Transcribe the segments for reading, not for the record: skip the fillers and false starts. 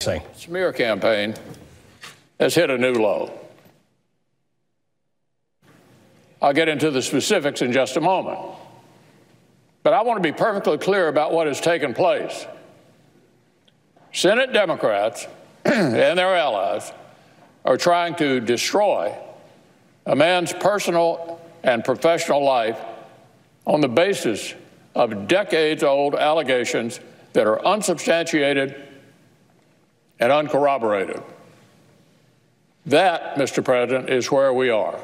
saying? Smear campaign has hit a new low. I'll get into the specifics in just a moment. But I want to be perfectly clear about what has taken place. Senate Democrats and their allies are trying to destroy a man's personal and professional life on the basis of decades-old allegations that are unsubstantiated and uncorroborated. That, Mr. President, is where we are.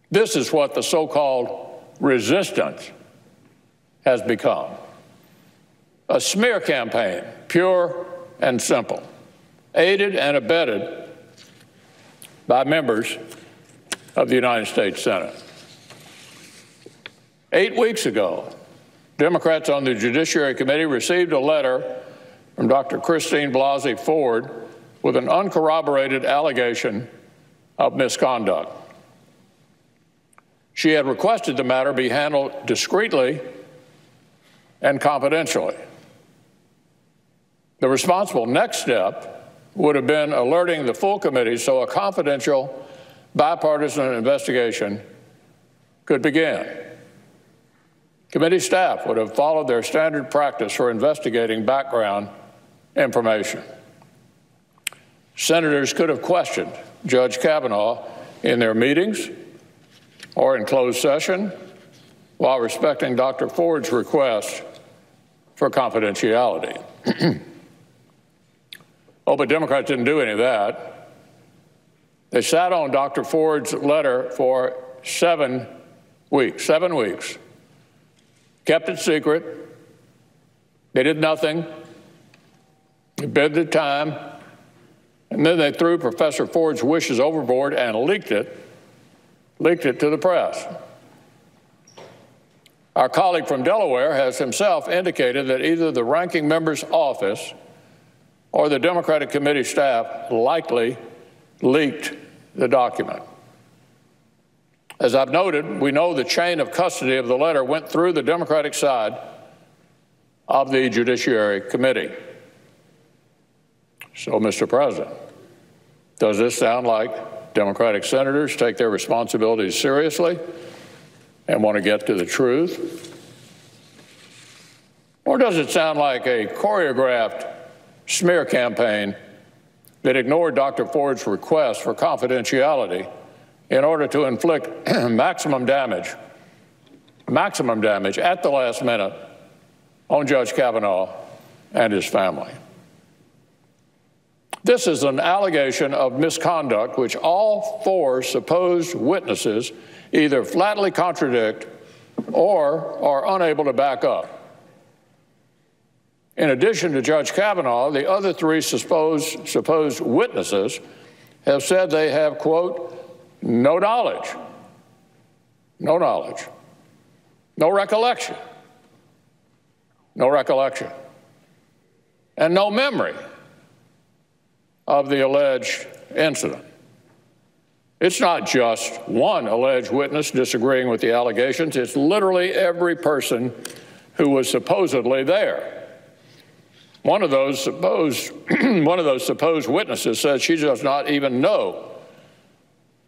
This is what the so-called resistance has become. A smear campaign, pure and simple, aided and abetted by members of the United States Senate. 8 weeks ago, Democrats on the Judiciary Committee received a letter from Dr. Christine Blasey Ford with an uncorroborated allegation of misconduct. She had requested the matter be handled discreetly and confidentially. The responsible next step would have been alerting the full committee so a confidential, bipartisan investigation could begin. Committee staff would have followed their standard practice for investigating background information. Senators could have questioned Judge Kavanaugh in their meetings or in closed session while respecting Dr. Ford's request for confidentiality. Oh, but Democrats didn't do any of that. They sat on Dr. Ford's letter for 7 weeks, kept it secret. They did nothing. They bid their time. And then they threw Professor Ford's wishes overboard and leaked it to the press. Our colleague from Delaware has himself indicated that either the ranking member's office or the Democratic committee staff likely leaked the document. As I've noted, we know the chain of custody of the letter went through the Democratic side of the Judiciary Committee. So, Mr. President, does this sound like Democratic senators take their responsibilities seriously and want to get to the truth? Or does it sound like a choreographed smear campaign that ignored Dr. Ford's request for confidentiality in order to inflict maximum damage at the last minute on Judge Kavanaugh and his family? This is an allegation of misconduct which all 4 supposed witnesses either flatly contradict or are unable to back up. In addition to Judge Kavanaugh, the other 3 supposed witnesses have said they have, quote, no knowledge, no recollection, and no memory of the alleged incident. It's not just one alleged witness disagreeing with the allegations. It's literally every person who was supposedly there. One of those supposed witnesses said she does not even know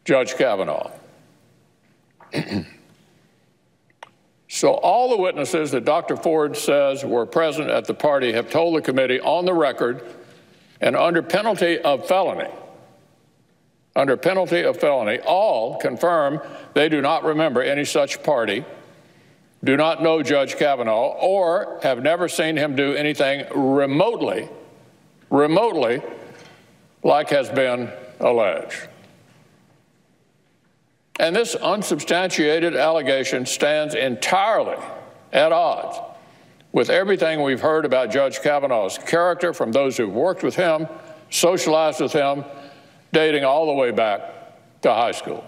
Judge Kavanaugh. So all the witnesses that Dr. Ford says were present at the party have told the committee on the record and under penalty of felony, all confirm they do not remember any such party, do not know Judge Kavanaugh, or have never seen him do anything remotely like has been alleged. And this unsubstantiated allegation stands entirely at odds with everything we've heard about Judge Kavanaugh's character from those who've worked with him, socialized with him, dating all the way back to high school.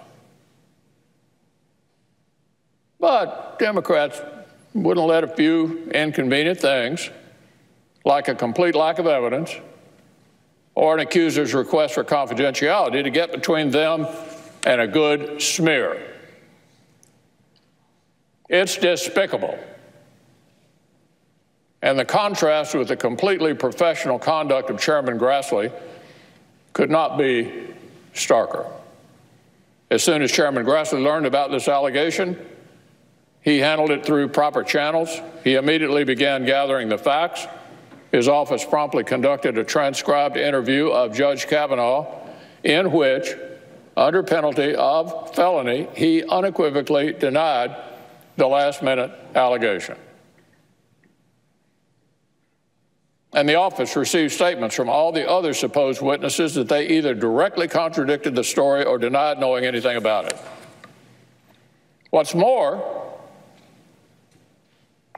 But Democrats wouldn't let a few inconvenient things, like a complete lack of evidence or an accuser's request for confidentiality, to get between them and a good smear. It's despicable. And the contrast with the completely professional conduct of Chairman Grassley could not be starker. As soon as Chairman Grassley learned about this allegation, he handled it through proper channels. He immediately began gathering the facts. His office promptly conducted a transcribed interview of Judge Kavanaugh in which, under penalty of felony, he unequivocally denied the last-minute allegation. And the office received statements from all the other supposed witnesses that they either directly contradicted the story or denied knowing anything about it. What's more,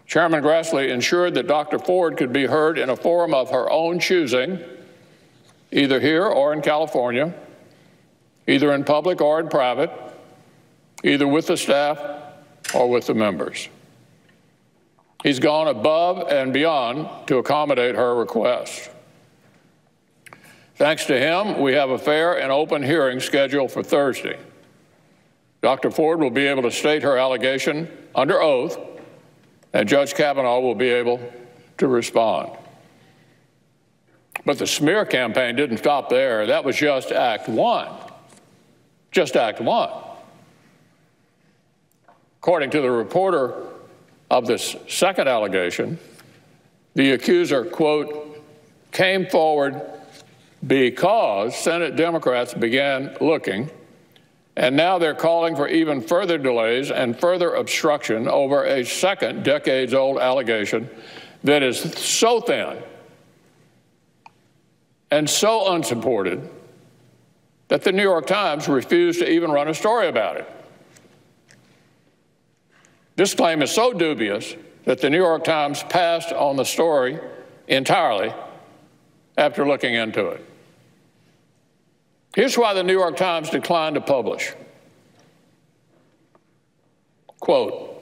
Chairman Grassley ensured that Dr. Ford could be heard in a forum of her own choosing, either here or in California, either in public or in private, either with the staff or with the members. He's gone above and beyond to accommodate her request. Thanks to him, we have a fair and open hearing scheduled for Thursday. Dr. Ford will be able to state her allegation under oath, and Judge Kavanaugh will be able to respond. But the smear campaign didn't stop there. That was just Act One. Just Act One. According to the reporter of this second allegation, the accuser, quote, came forward because Senate Democrats began looking, and now they're calling for even further delays and further obstruction over a second decades-old allegation that is so thin and so unsupported that the New York Times refused to even run a story about it. This claim is so dubious that the New York Times passed on the story entirely after looking into it. Here's why the New York Times declined to publish. Quote,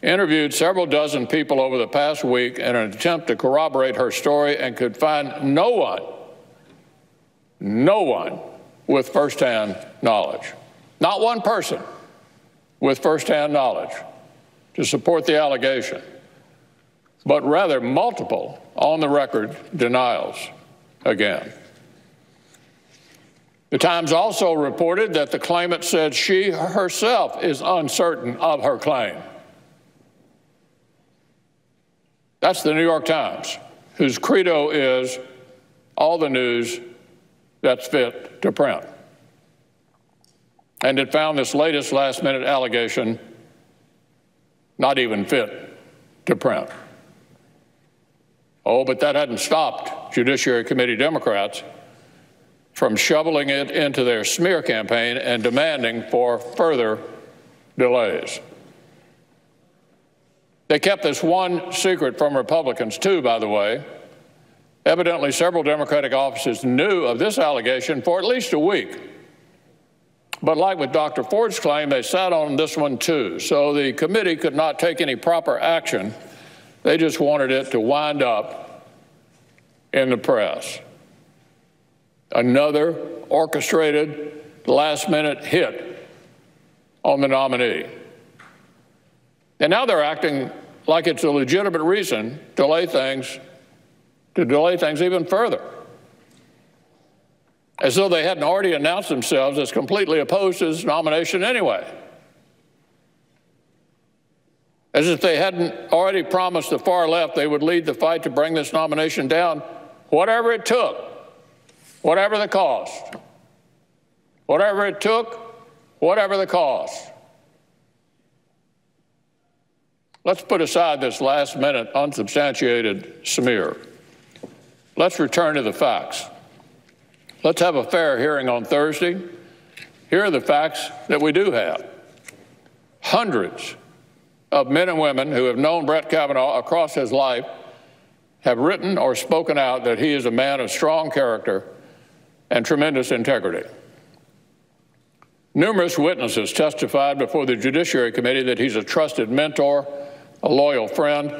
interviewed several dozen people over the past week in an attempt to corroborate her story and could find no one with firsthand knowledge. Not one person with firsthand knowledge to support the allegation, but rather multiple on-the-record denials again. The Times also reported that the claimant said she herself is uncertain of her claim. That's the New York Times, whose credo is all the news that's fit to print. And it found this latest last-minute allegation not even fit to print. Oh, but that hadn't stopped Judiciary Committee Democrats from shoveling it into their smear campaign and demanding for further delays. They kept this one secret from Republicans, too, by the way. Evidently, several Democratic offices knew of this allegation for at least a week. But like with Dr. Ford's claim, they sat on this one, too. So the committee could not take any proper action. They just wanted it to wind up in the press. Another orchestrated last-minute hit on the nominee. And now they're acting like it's a legitimate reason to delay things even further, as though they hadn't already announced themselves as completely opposed to his nomination anyway. As if they hadn't already promised the far left they would lead the fight to bring this nomination down, whatever it took, whatever the cost. Whatever it took, whatever the cost. Let's put aside this last-minute, unsubstantiated smear. Let's return to the facts. Let's have a fair hearing on Thursday. Here are the facts that we do have. Hundreds of men and women who have known Brett Kavanaugh across his life have written or spoken out that he is a man of strong character and tremendous integrity. Numerous witnesses testified before the Judiciary Committee that he's a trusted mentor, a loyal friend,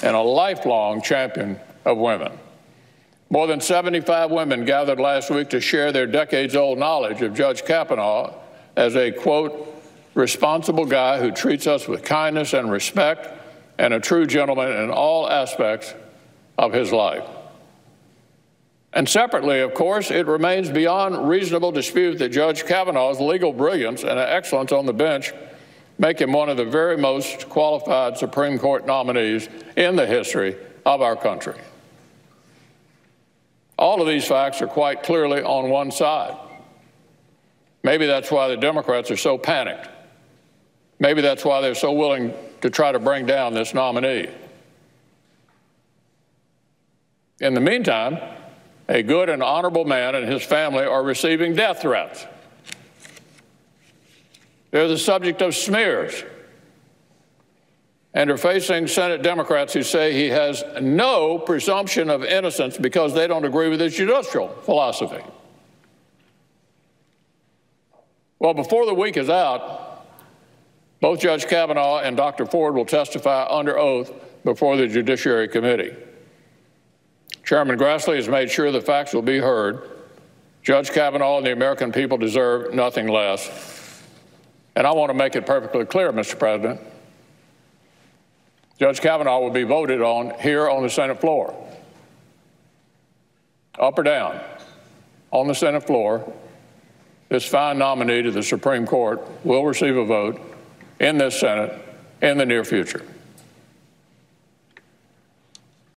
and a lifelong champion of women. More than 75 women gathered last week to share their decades-old knowledge of Judge Kavanaugh as a, quote, responsible guy who treats us with kindness and respect and a true gentleman in all aspects of his life. And separately, of course, it remains beyond reasonable dispute that Judge Kavanaugh's legal brilliance and excellence on the bench make him one of the very most qualified Supreme Court nominees in the history of our country. All of these facts are quite clearly on one side. Maybe that's why the Democrats are so panicked. Maybe that's why they're so willing to try to bring down this nominee. In the meantime, a good and honorable man and his family are receiving death threats. They're the subject of smears and are facing Senate Democrats who say he has no presumption of innocence because they don't agree with his judicial philosophy. Well, before the week is out, both Judge Kavanaugh and Dr. Ford will testify under oath before the Judiciary Committee. Chairman Grassley has made sure the facts will be heard. Judge Kavanaugh and the American people deserve nothing less. And I want to make it perfectly clear, Mr. President, Judge Kavanaugh will be voted on here on the Senate floor. Up or down, on the Senate floor, this fine nominee to the Supreme Court will receive a vote in this Senate in the near future.